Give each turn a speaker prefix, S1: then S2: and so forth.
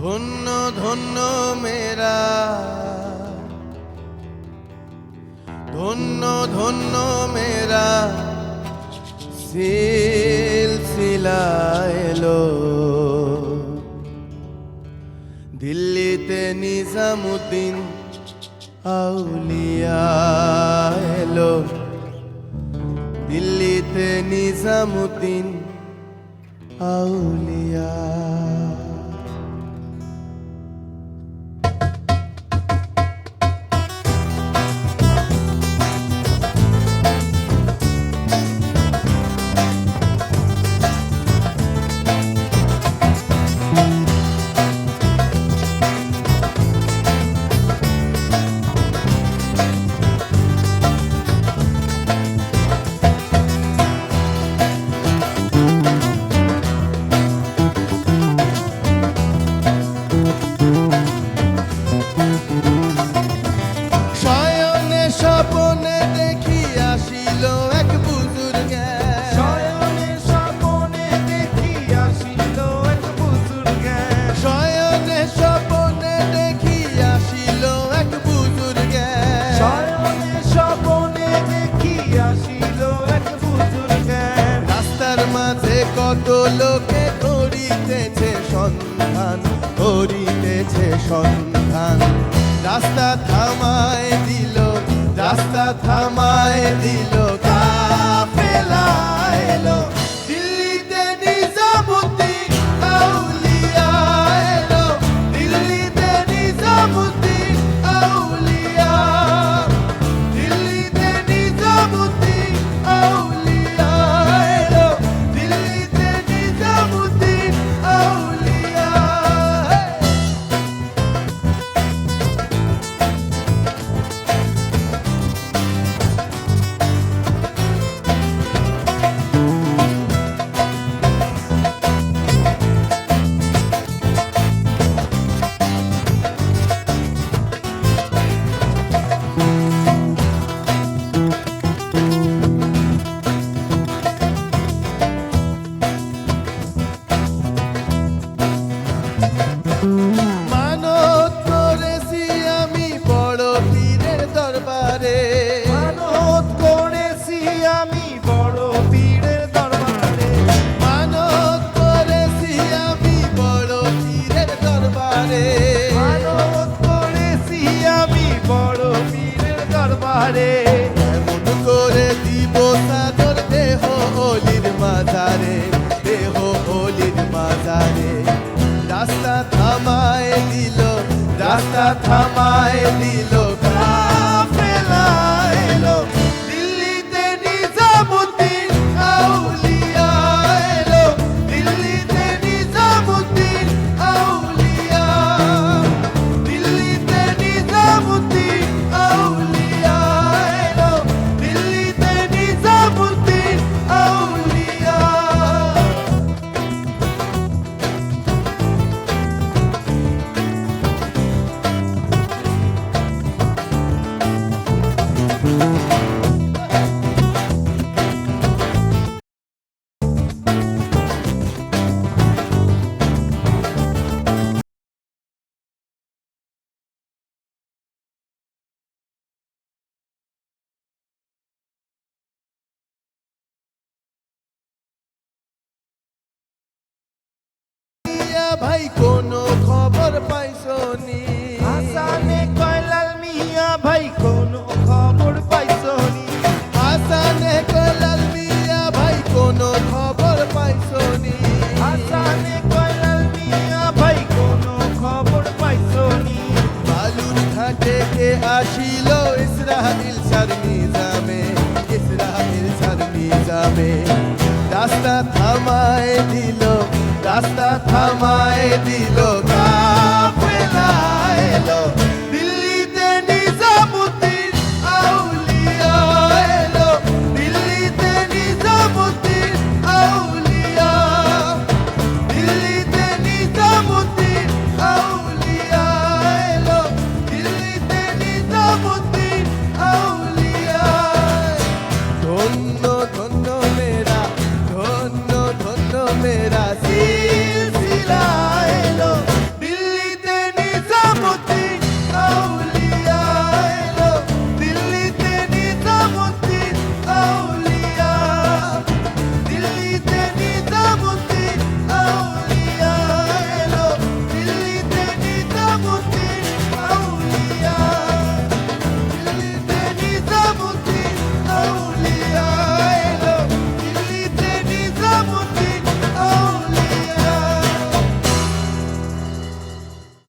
S1: ধন্য ধন্য মেরা, ধন্য ধন্য মেরা সিলসিলা এলো। দিল্লিতে নিজামুদ্দিন আউলিয়া এলো। দিল্লিতে নিজামুদ্দিন আউলিয়া। স্বপনে দেখি আসিল এক বুজুর্গে,
S2: শয়নে স্বপনে দেখি আসিল এক বুজুর্গে,
S1: শয়নে স্বপনে দেখি আসিল এক বুজুর্গে,
S2: শয়নে স্বপনে দেখি আসিল এক বুজুর্গে।
S1: রাস্তার মাঝে কত লোকে করিতেছে সন্ধান, করিতেছে সন্ধান। রাস্তা থামায় দিল, রাস্তা থামায় দিল, কাফেলা এলো। দিল্লিতে নিজামুদ্দিন আউলিয়া এলো। দিল্লিতে নিজামুদ্দিন আউলিয়া। দিল্লিতে নিজামুদ্দিন আউলিয়া এলো। দিল্লিতে নিজামুদ্দিন আউলিয়া। মানত করেছি আমি বড় পীরের দরবারে,
S2: মানত করেছি আমি বড় পীরের দরবারে,
S1: মানত করেছি আমি বড় পীরের দরবারে।
S2: মানত করেছি আমি বড় পীরের দরবারে।
S1: এমন করে দিব সাদর দেহ অলির মাজারে, দেহ অলির মাজারে। রাস্তা থামায় দিল, রাস্তা থামায় দিল, কাফেলা এলো। দিল্লিতে নিজামুদ্দিন আউলিয়া এলো। দিল্লিতে নিজামুদ্দিন আউলিয়া। দিল্লিতে নিজামুদ্দিন আউলিয়া এলো। দিল্লিতে নিজামুদ্দিন আউলিয়া। ভাই কোনো খবর পাইছনি?
S2: হাসানে কয়লাল মিয়া ভাই কোনো খবর পাইছনি?
S1: হাসানে কয়লাল মিয়া ভাই কোনো খবর পাইছনি?
S2: হাসানে কয়লাল মিয়া ভাই কোনো খবর পাইছনি?
S1: বালুর ঘাটে কে আসিল ইসরাইল সার নিজামে, ইসরাইল সার নিজামে। রাস্তা থামায় দিল, রাস্তা থামায় দিল,